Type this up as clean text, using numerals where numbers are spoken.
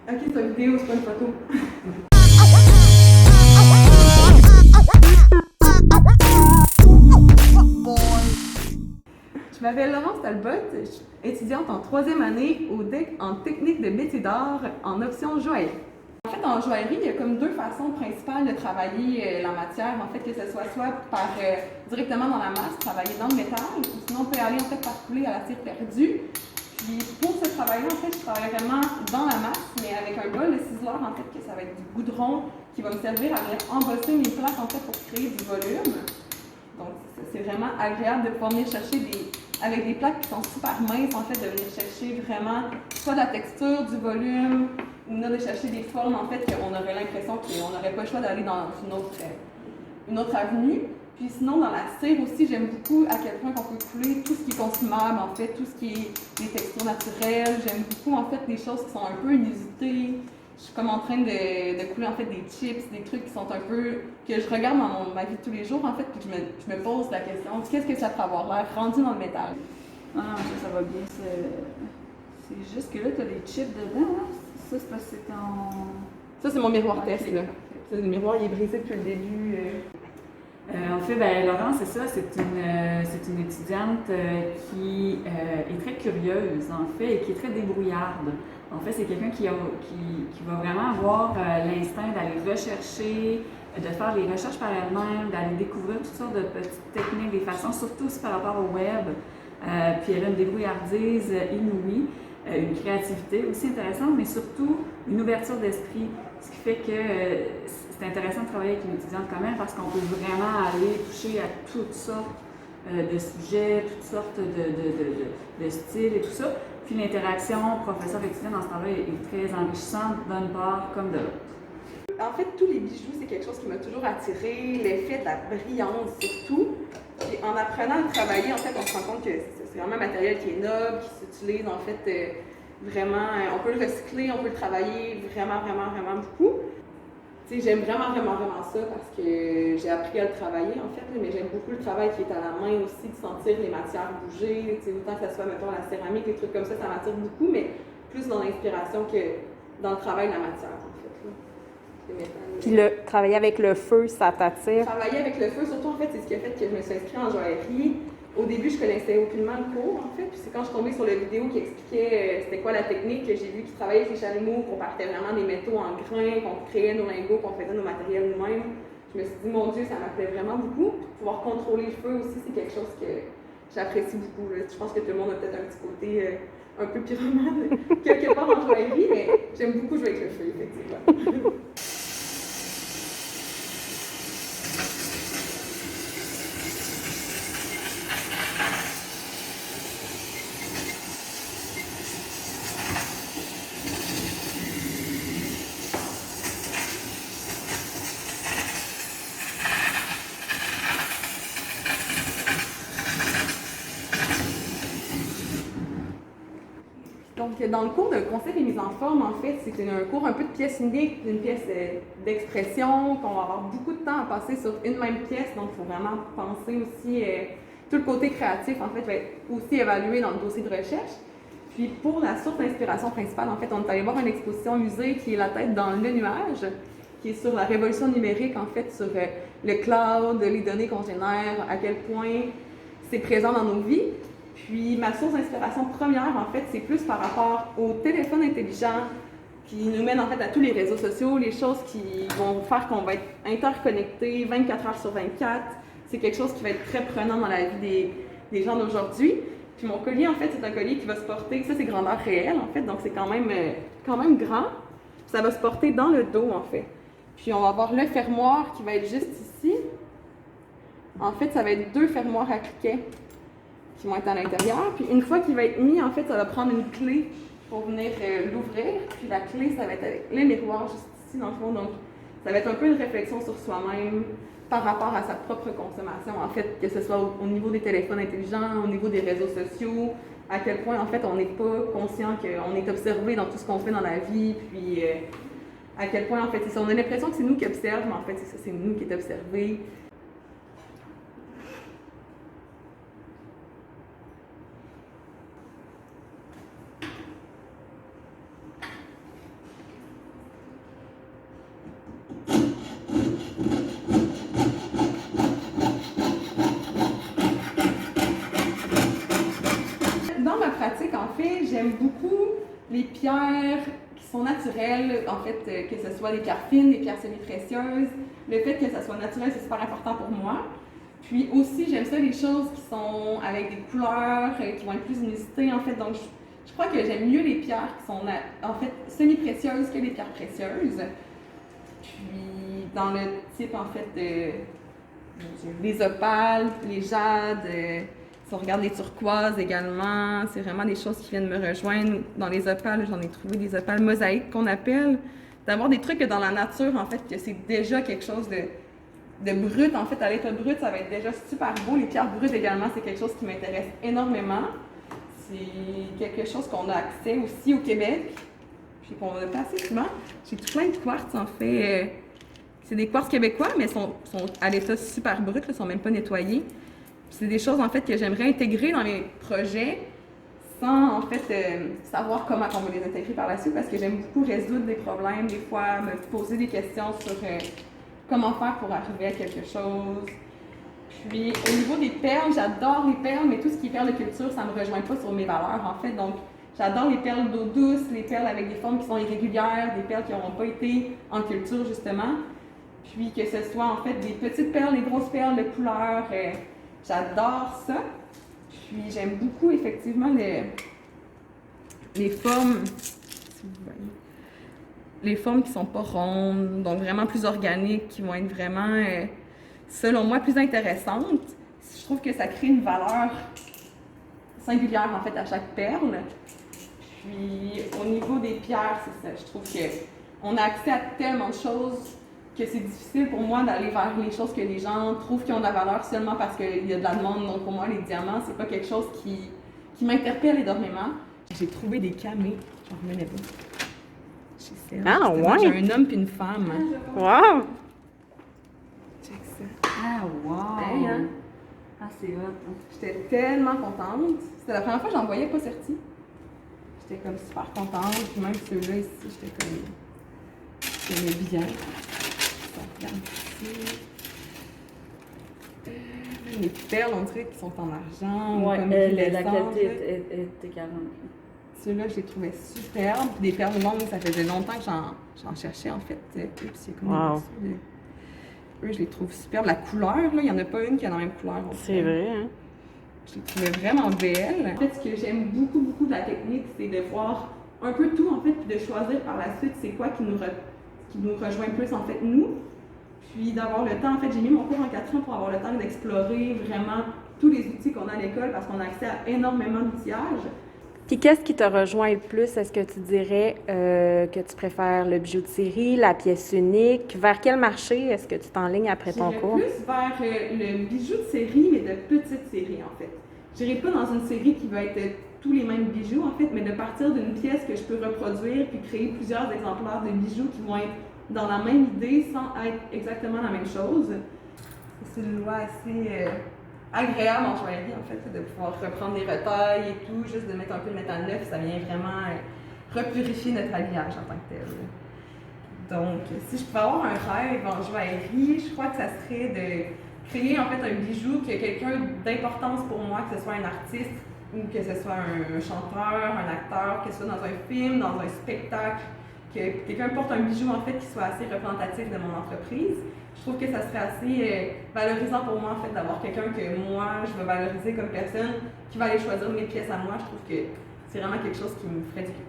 Ok, c'est une vidéo, c'est pas une photo. Je m'appelle Laurence Talbot, je suis étudiante en troisième année en technique de métier d'art en option joaillerie. En fait, en joaillerie, il y a comme deux façons principales de travailler la matière. En fait, que ce soit directement dans la masse, travailler dans le métal, ou sinon on peut aller en fait par coulée à la cire perdue. Puis pour ce travail-là, en fait, je travaille vraiment dans la masse, mais avec un bol de ciseleur, en fait, que ça va être du goudron qui va me servir à venir embosser mes plaques, en fait, pour créer du volume. Donc, c'est vraiment agréable de pouvoir venir chercher avec des plaques qui sont super minces, en fait, de venir chercher vraiment soit la texture, du volume, ou de chercher des formes, en fait, qu'on aurait l'impression qu'on n'aurait pas le choix d'aller dans une autre avenue. Puis sinon, dans la cire aussi, j'aime beaucoup à quel point on peut couler tout ce qui est consumable, en fait, tout ce qui est des textures naturelles. J'aime beaucoup, en fait, des choses qui sont un peu inusitées. Je suis comme en train de couler, en fait, des chips, des trucs qui sont un peu... que je regarde dans ma vie de tous les jours, en fait, puis je me pose la question, qu'est-ce que ça peut avoir l'air rendu dans le métal? Ah, ça va bien. C'est juste que là, tu as des chips dedans, hein? Ça, c'est parce que c'est en... Ça, c'est mon miroir test, là. Le miroir, il est brisé depuis le début. En fait, Laurence, c'est ça, c'est une étudiante qui est très curieuse, en fait, et qui est très débrouillarde. En fait, c'est quelqu'un qui va vraiment avoir l'instinct d'aller rechercher, de faire les recherches par elle-même, d'aller découvrir toutes sortes de petites techniques, des façons, surtout aussi par rapport au web. Puis elle a une débrouillardise inouïe, une créativité aussi intéressante, mais surtout une ouverture d'esprit, ce qui fait que c'est intéressant de travailler avec une étudiante comme elle parce qu'on peut vraiment aller toucher à toutes sortes de sujets, toutes sortes de styles et tout ça. Puis l'interaction professeur-étudiant dans ce temps-là est très enrichissante d'une part comme de l'autre. En fait, tous les bijoux, c'est quelque chose qui m'a toujours attirée, l'effet de la brillance surtout. Puis en apprenant à travailler, en fait, on se rend compte que c'est vraiment un matériel qui est noble, qui s'utilise en fait vraiment. On peut le recycler, on peut le travailler vraiment, vraiment, vraiment beaucoup. Tu sais, j'aime vraiment, vraiment, vraiment ça parce que j'ai appris à le travailler en fait, mais j'aime beaucoup le travail qui est à la main aussi, de sentir les matières bouger, tu sais, autant que ça soit, mettons, la céramique, les trucs comme ça m'attire beaucoup, mais plus dans l'inspiration que dans le travail de la matière en fait. Puis travailler avec le feu, ça t'attire? Travailler avec le feu, surtout en fait, c'est ce qui a fait que je me suis inscrite en joaillerie. Au début, je connaissais aucunement le cours en fait, puis c'est quand je suis tombée sur la vidéo qui expliquait c'était quoi la technique que j'ai vu qu'ils travaillaient avec les chalumeaux, qu'on partait vraiment des métaux en grains, qu'on créait nos lingots, qu'on faisait nos matériels nous-mêmes. Je me suis dit, mon Dieu, ça m'appelait vraiment beaucoup. Puis pouvoir contrôler le feu aussi, c'est quelque chose que j'apprécie beaucoup. Là. Je pense que tout le monde a peut-être un petit côté un peu pyromane quelque part en joaillerie, mais j'aime beaucoup jouer avec le feu, effectivement. Donc, dans le cours de concept et mise en forme, en fait, c'est un cours un peu de pièce unique, une pièce d'expression, qu'on va avoir beaucoup de temps à passer sur une même pièce. Donc, il faut vraiment penser aussi, tout le côté créatif, en fait, va être aussi évalué dans le dossier de recherche. Puis, pour la source d'inspiration principale, en fait, on est allé voir une exposition au musée qui est La tête dans le nuage, qui est sur la révolution numérique, en fait, sur le cloud, les données qu'on génère, à quel point c'est présent dans nos vies. Puis ma source d'inspiration première, en fait, c'est plus par rapport au téléphone intelligent qui nous mène en fait à tous les réseaux sociaux, les choses qui vont faire qu'on va être interconnectés 24 heures sur 24. C'est quelque chose qui va être très prenant dans la vie des gens d'aujourd'hui. Puis mon collier, en fait, c'est un collier qui va se porter, ça c'est grandeur réelle, en fait, donc c'est quand même grand. Ça va se porter dans le dos, en fait. Puis on va avoir le fermoir qui va être juste ici. En fait, ça va être deux fermoirs à cliquet qui vont être à l'intérieur. Puis une fois qu'il va être mis, en fait, ça va prendre une clé pour venir l'ouvrir. Puis la clé, ça va être avec les miroirs juste ici, dans le fond. Donc, ça va être un peu une réflexion sur soi-même par rapport à sa propre consommation. En fait, que ce soit au niveau des téléphones intelligents, au niveau des réseaux sociaux, à quel point, en fait, on n'est pas conscient qu'on est observé dans tout ce qu'on fait dans la vie. Puis, à quel point, en fait, c'est ça. On a l'impression que c'est nous qui observons, mais en fait, c'est ça, c'est nous qui est observé. j'aime beaucoup les pierres qui sont naturelles, en fait, que ce soit des pierres fines, des pierres semi-précieuses. Le fait que ça soit naturel, c'est super important pour moi. Puis aussi, j'aime ça les choses qui sont avec des couleurs, qui vont être plus inusitées, en fait. Donc, je crois que j'aime mieux les pierres qui sont, en fait, semi-précieuses que les pierres précieuses. Puis, dans le type, en fait, les opales, les jades, si on regarde les turquoises également, c'est vraiment des choses qui viennent me rejoindre. Dans les opales, j'en ai trouvé des opales mosaïques qu'on appelle. D'avoir des trucs que dans la nature, en fait, que c'est déjà quelque chose de brut. En fait, à l'état brut, ça va être déjà super beau. Les pierres brutes également, c'est quelque chose qui m'intéresse énormément. C'est quelque chose qu'on a accès aussi au Québec, puis qu'on a pas assez souvent. J'ai tout plein de quartz, en fait. C'est des quartz québécois, mais sont à l'état super brut, ils sont même pas nettoyés. Puis c'est des choses, en fait, que j'aimerais intégrer dans mes projets sans, en fait, savoir comment on va les intégrer par la suite, parce que j'aime beaucoup résoudre des problèmes, des fois me poser des questions sur comment faire pour arriver à quelque chose. Puis, au niveau des perles, j'adore les perles, mais tout ce qui est perles de culture, ça ne me rejoint pas sur mes valeurs, en fait. Donc, j'adore les perles d'eau douce, les perles avec des formes qui sont irrégulières, des perles qui n'auront pas été en culture, justement. Puis, que ce soit, en fait, des petites perles, des grosses perles de couleur, j'adore ça. Puis, j'aime beaucoup, effectivement, les formes, si vous voyez, les formes qui sont pas rondes, donc vraiment plus organiques, qui vont être vraiment, selon moi, plus intéressantes. Je trouve que ça crée une valeur singulière, en fait, à chaque perle. Puis, au niveau des pierres, c'est ça. Je trouve qu'on a accès à tellement de choses que c'est difficile pour moi d'aller vers les choses que les gens trouvent qui ont de la valeur seulement parce qu'il y a de la demande. Donc, pour moi, les diamants, c'est pas quelque chose qui m'interpelle énormément. J'ai trouvé des camées. J'en revenais pas. Ah, ouais! J'ai un homme puis une femme. Wow! Check ça. Ah, wow! Hey, hein? Ah, c'est hot. Hein? J'étais tellement contente. C'était la première fois que j'en voyais pas sorti. J'étais comme super contente. Puis même ceux-là ici, j'étais comme... J'aimais bien. Donc, regarde ici. Les perles, on dirait qu'ils sont en argent. Ouais, comme la qualité est écœurante. Ceux-là, je les trouvais superbes. Puis des perles longues, ça faisait longtemps que j'en cherchais, en fait. Puis c'est comme Wow. Eux, je les trouve superbes. La couleur, là, il n'y en a pas une qui a la même couleur. C'est vrai, hein? Je les trouvais vraiment belles. En fait, ce que j'aime beaucoup, beaucoup de la technique, c'est de voir un peu tout, en fait, puis de choisir par la suite c'est quoi qui nous rejoint plus, en fait, nous. Puis d'avoir le temps, en fait, j'ai mis mon cours en 4 ans pour avoir le temps d'explorer vraiment tous les outils qu'on a à l'école parce qu'on a accès à énormément d'outillages. Puis qu'est-ce qui te rejoint le plus? Est-ce que tu dirais que tu préfères le bijou de série, la pièce unique? Vers quel marché est-ce que tu t'enlignes après ton J'irais cours? plus vers le bijou de série, mais de petite série, en fait. J'irais pas dans une série qui va être tous les mêmes bijoux, en fait, mais de partir d'une pièce que je peux reproduire puis créer plusieurs exemplaires de bijoux qui vont être dans la même idée sans être exactement la même chose. C'est une loi assez agréable en joaillerie, en fait, de pouvoir reprendre des retailles et tout, juste de mettre un peu de métal neuf, ça vient vraiment repurifier notre habillage en tant que tel. Donc, si je pouvais avoir un rêve en joaillerie, je crois que ça serait de créer en fait un bijou qui a quelqu'un d'importance pour moi, que ce soit un artiste ou que ce soit un chanteur, un acteur, que ce soit dans un film, dans un spectacle, que quelqu'un porte un bijou en fait qui soit assez représentatif de mon entreprise. Je trouve que ça serait assez valorisant pour moi en fait d'avoir quelqu'un que moi je veux valoriser comme personne, qui va aller choisir mes pièces à moi. Je trouve que c'est vraiment quelque chose qui me ferait du bien.